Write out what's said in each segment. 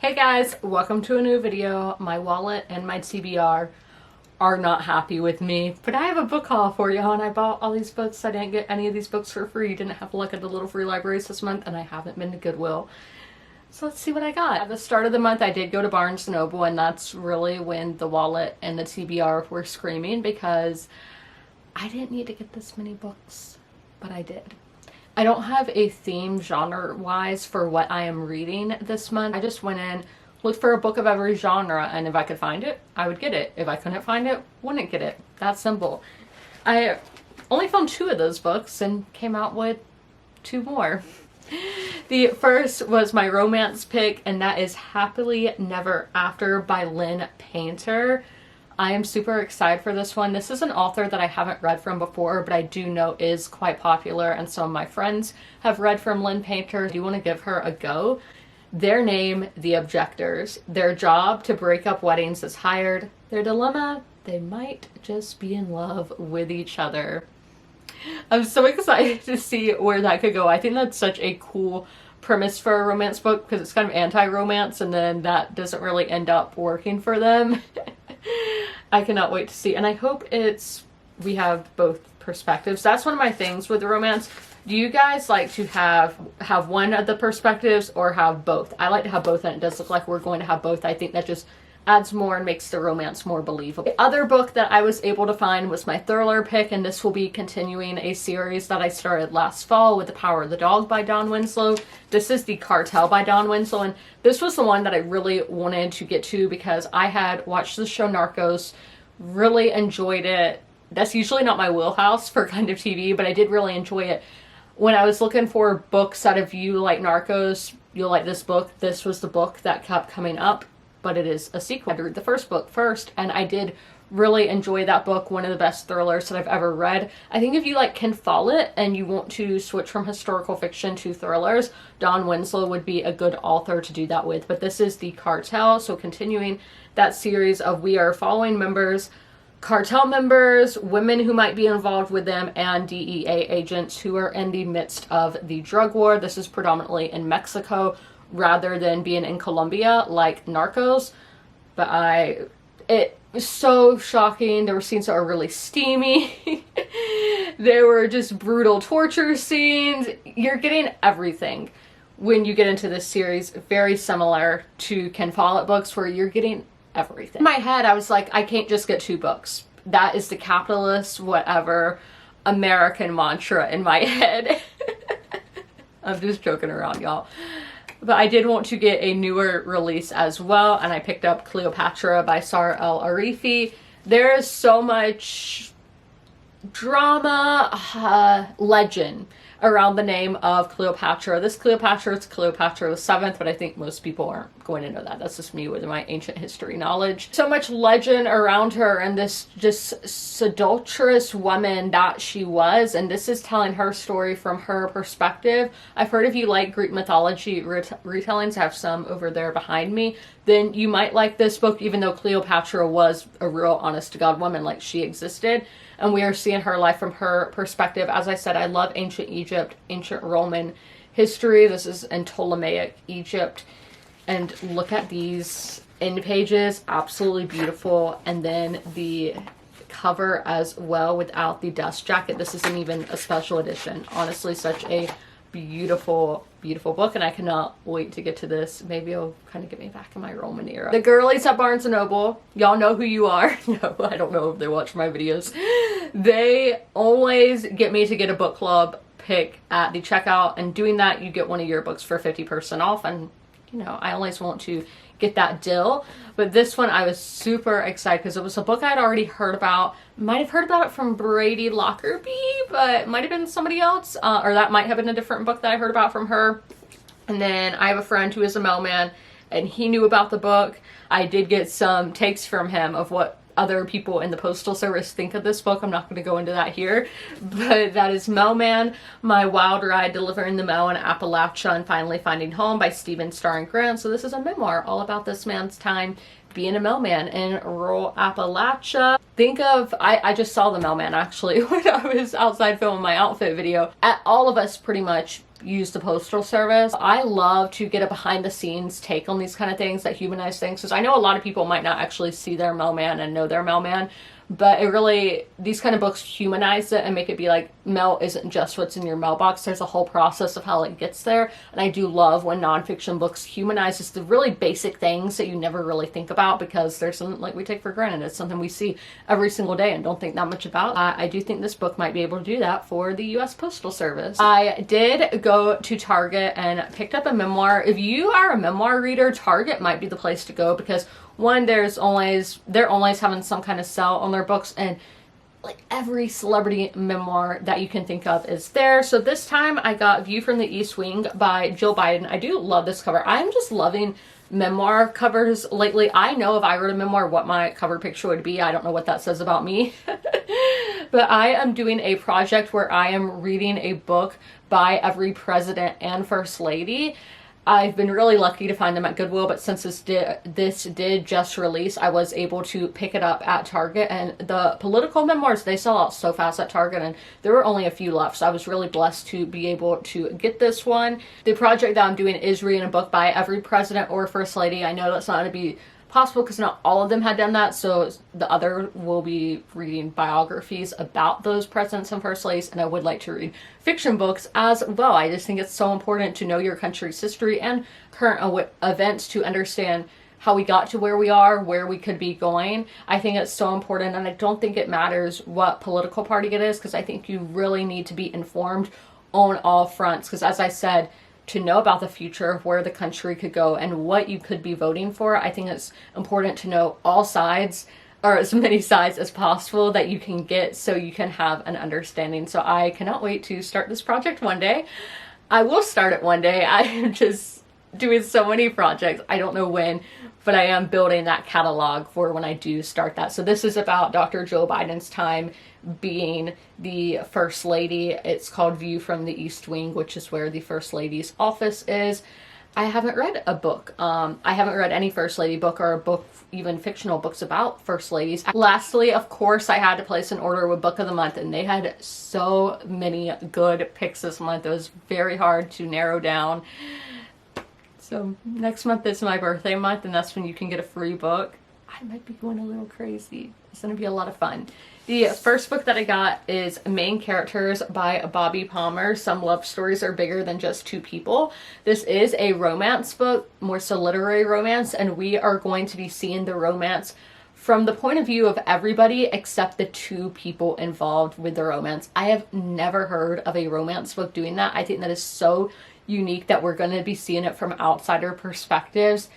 Hey guys, welcome to a new video. My wallet and my TBR are not happy with me, but I have a book haul for y'all and I bought all these books. I didn't get any of these books for free. Didn't have to look at the little free libraries this month and I haven't been to Goodwill. So let's see what I got. At the start of the month I did go to Barnes & Noble and that's really when the wallet and the TBR were screaming because I didn't need to get this many books, but I did. I don't have a theme genre-wise for what I am reading this month. I just went in, looked for a book of every genre, and if I could find it, I would get it. If I couldn't find it, wouldn't get it. That simple. I only found 2 of those books and came out with 2 more. The first was my romance pick, and that is Happily Never After by Lynn Painter. I am super excited for this one. This is an author that I haven't read from before, but I do know is quite popular, and some of my friends have read from Lynn Painter. I do want to give her a go. Their name, The Objectors. Their job, to break up weddings, is hired. Their dilemma, they might just be in love with each other. I'm so excited to see where that could go. I think that's such a cool premise for a romance book because it's kind of anti-romance and then that doesn't really end up working for them. I cannot wait to see, and I hope we have both perspectives. That's one of my things with the romance. Do you guys like to have one of the perspectives or have both? I like to have both, and it does look like we're going to have both. I think that just adds more and makes the romance more believable. The other book that I was able to find was my thriller pick, and this will be continuing a series that I started last fall with The Power of the Dog by Dawn Winslow. This is the Cartel by Dawn Winslow, and this was the one that I really wanted to get to because I had watched the show Narcos, really enjoyed it. That's usually not my wheelhouse for kind of TV, but I did really enjoy it. When I was looking for books that if you like Narcos, you'll like this book, this was the book that kept coming up. But it is a sequel. I had to read the first book first, and I did really enjoy that book. One of the best thrillers that I've ever read. I think if you like Ken Follett and you want to switch from historical fiction to thrillers, Dawn Winslow would be a good author to do that with. But this is the Cartel, so continuing that series of we are following cartel members, women who might be involved with them, and DEA agents who are in the midst of the drug war. This is predominantly in Mexico, rather than being in Colombia like Narcos. But it was so shocking. There were scenes that were really steamy. There were just brutal torture scenes. You're getting everything when you get into this series, very similar to Ken Follett books where you're getting everything. In my head, I was like, I can't just get 2 books. That is the capitalist, whatever, American mantra in my head. I'm just joking around, y'all. But I did want to get a newer release as well, and I picked up Cleopatra by Sara El Arifi. There is so much drama, legend around the name of Cleopatra. This Cleopatra is Cleopatra the 7th, but I think most people aren't going to know that. That's just me with my ancient history knowledge. So much legend around her and this just seductress woman that she was, and this is telling her story from her perspective. I've heard if you like Greek mythology retellings, I have some over there behind me, then you might like this book, even though Cleopatra was a real honest-to-God woman, like she existed. And we are seeing her life from her perspective. As I said, I love ancient Egypt, ancient Roman history. This is in Ptolemaic Egypt. And look at these end pages, absolutely beautiful. And then the cover as well without the dust jacket. This isn't even a special edition. Honestly, such a beautiful, beautiful book, and I cannot wait to get to this. Maybe it'll kind of get me back in my Roman era. The girlies at Barnes & Noble, y'all know who you are. No, I don't know if they watch my videos. They always get me to get a book club pick at the checkout, and doing that, you get one of your books for 50% off, and you know, I always want to get that deal. But this one I was super excited because it was a book I'd already heard about. Might have heard about it from Brady Lockerbie, but it might have been somebody else, or that might have been a different book that I heard about from her. And then I have a friend who is a mailman and he knew about the book. I did get some takes from him of what other people in the postal service think of this book. I'm not going to go into that here, but that is Mailman, My Wild Ride Delivering the Mail in Appalachia and Finally Finding Home by Stephen Starr and Grant. So this is a memoir all about this man's time being a mailman in rural Appalachia. Think of, I just saw the mailman actually when I was outside filming my outfit video. All of us pretty much use the postal service. I love to get a behind the scenes take on these kind of things that humanize things, because I know a lot of people might not actually see their mailman and know their mailman, but it really, these kind of books humanize it and make it be like, mail isn't just what's in your mailbox. There's a whole process of how it gets there. And I do love when nonfiction books humanizes the really basic things that you never really think about, because there's something like we take for granted. It's something we see every single day and don't think that much about. I do think this book might be able to do that for the US Postal Service. I did go to Target and picked up a memoir. If you are a memoir reader, Target might be the place to go, because one, they're always having some kind of sale on their books, and like every celebrity memoir that you can think of is there. So this time I got View from the East Wing by Jill Biden. I do love this cover. I'm just loving memoir covers lately. I know if I wrote a memoir what my cover picture would be. I don't know what that says about me. But I am doing a project where I am reading a book by every president and first lady. I've been really lucky to find them at Goodwill, but since this did just release, I was able to pick it up at Target. And the political memoirs, they sell out so fast at Target, and there were only a few left, so I was really blessed to be able to get this one. The project that I'm doing is reading a book by every president or first lady. I know that's not going to be possible because not all of them had done that, so the other will be reading biographies about those presidents and first ladies, and I would like to read fiction books as well. I just think it's so important to know your country's history and current events to understand how we got to where we are, where we could be going. I think it's so important, and I don't think it matters what political party it is, because I think you really need to be informed on all fronts, because as I said, to know about the future of where the country could go and what you could be voting for, I think it's important to know all sides, or as many sides as possible that you can get, so you can have an understanding. So I cannot wait to start this project one day. I will start it one day. I am just doing so many projects. I don't know when, but I am building that catalog for when I do start that. So this is about Dr. Joe Biden's time being the First Lady. It's called View from the East Wing, which is where the First Lady's office is. I haven't read a book. I haven't read any First Lady book, or a book, even fictional books about First Ladies. Lastly, of course, I had to place an order with Book of the Month, and they had so many good picks this month. It was very hard to narrow down. So next month is my birthday month, and that's when you can get a free book. I might be going a little crazy. It's going to be a lot of fun. The first book that I got is Main Characters by Bobby Palmer. Some love stories are bigger than just two people. This is a romance book, more so literary romance, and we are going to be seeing the romance from the point of view of everybody except the two people involved with the romance. I have never heard of a romance book doing that. I think that is so unique that we're going to be seeing it from outsider perspectives.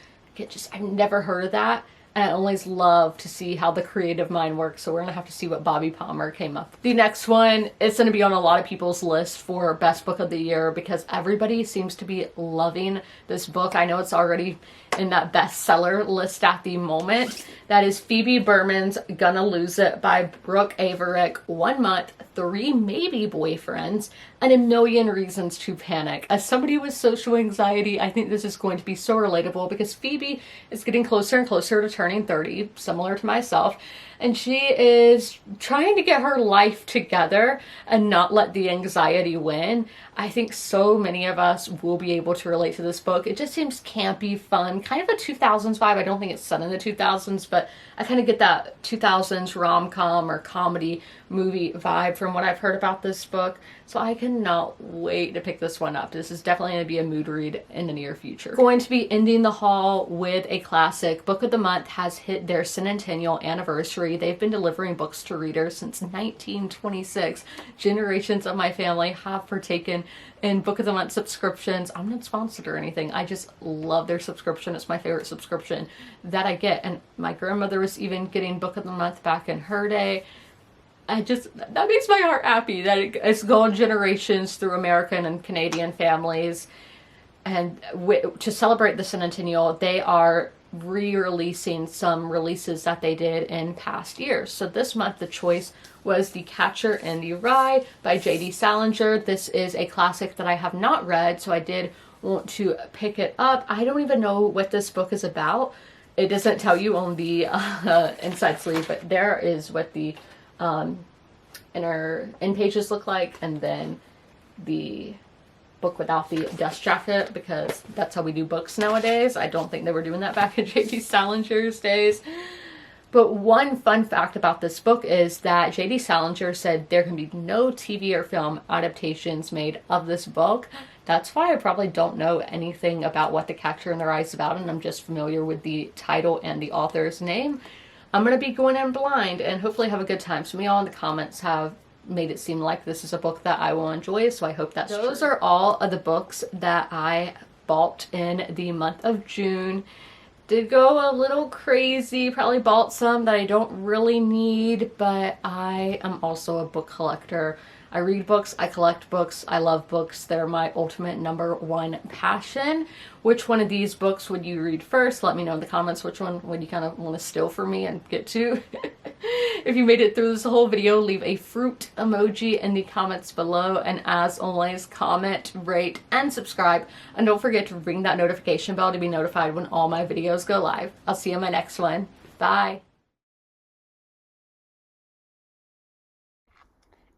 I've never heard of that. And I always love to see how the creative mind works, so we're going to have to see what Bobby Palmer came up with. The next one is going to be on a lot of people's list for best book of the year, because everybody seems to be loving this book. I know it's already in that bestseller list at the moment. That is Phoebe Berman's Gonna Lose It by Brooke Averick. 1 month, 3 maybe boyfriends, and a million reasons to panic. As somebody with social anxiety, I think this is going to be so relatable, because Phoebe is getting closer and closer to turning 30, similar to myself, and she is trying to get her life together and not let the anxiety win. I think so many of us will be able to relate to this book. It just seems campy, fun, kind of a 2000s vibe. I don't think it's set in the 2000s, but I kind of get that 2000s rom-com or comedy movie vibe from what I've heard about this book. So I cannot wait to pick this one up. This is definitely going to be a mood read in the near future. Going to be ending the haul with a classic. Book of the Month has hit their centennial anniversary. They've been delivering books to readers since 1926. Generations of my family have partaken in Book of the Month subscriptions. I'm not sponsored or anything. I just love their subscription. It's my favorite subscription that I get. And my grandmother was even getting Book of the Month back in her day. That makes my heart happy that it's gone generations through American and Canadian families. And to celebrate the centennial, they are re-releasing some releases that they did in past years. So this month the choice was The Catcher in the Rye by J.D. Salinger. This is a classic that I have not read, so I did want to pick it up. I don't even know what this book is about. It doesn't tell you on the inside sleeve, but there is what the inner end pages look like, and then the book without the dust jacket because that's how we do books nowadays. I don't think they were doing that back in J.D. Salinger's days. But one fun fact about this book is that J.D. Salinger said there can be no TV or film adaptations made of this book. That's why I probably don't know anything about What the Catcher in Their Eye is about, and I'm just familiar with the title and the author's name. I'm going to be going in blind and hopefully have a good time. Some of y'all in the comments have made it seem like this is a book that I will enjoy, so I hope that's true. Those are all of the books that I bought in the month of June. Did go a little crazy, probably bought some that I don't really need, but I am also a book collector. I read books, I collect books, I love books. They're my ultimate #1 passion. Which one of these books would you read first? Let me know in the comments which one would you kind of want to steal from me and get to. If you made it through this whole video, leave a fruit emoji in the comments below. And as always, comment, rate, and subscribe. And don't forget to ring that notification bell to be notified when all my videos go live. I'll see you in my next one. Bye.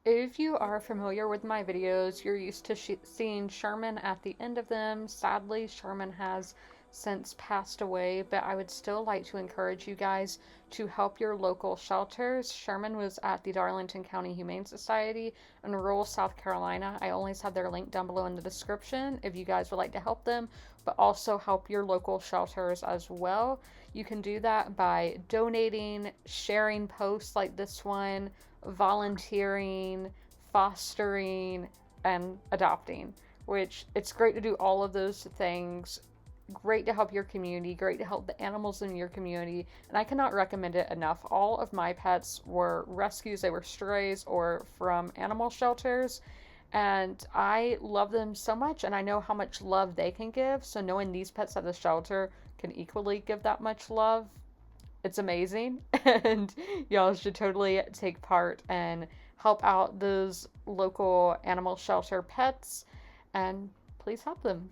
If you are familiar with my videos, you're used to seeing Sherman at the end of them. Sadly, Sherman has since passed away, but I would still like to encourage you guys to help your local shelters. Sherman was at the Darlington County Humane Society in rural South Carolina. I always have their link down below in the description if you guys would like to help them, but also help your local shelters as well. You can do that by donating, sharing posts like this one, volunteering, fostering, and adopting, which it's great to do all of those things. Great to help your community, great to help the animals in your community, and I cannot recommend it enough. All of my pets were rescues, they were strays or from animal shelters, and I love them so much, and I know how much love they can give, so knowing these pets at the shelter can equally give that much love, it's amazing. And y'all should totally take part and help out those local animal shelter pets, and please help them.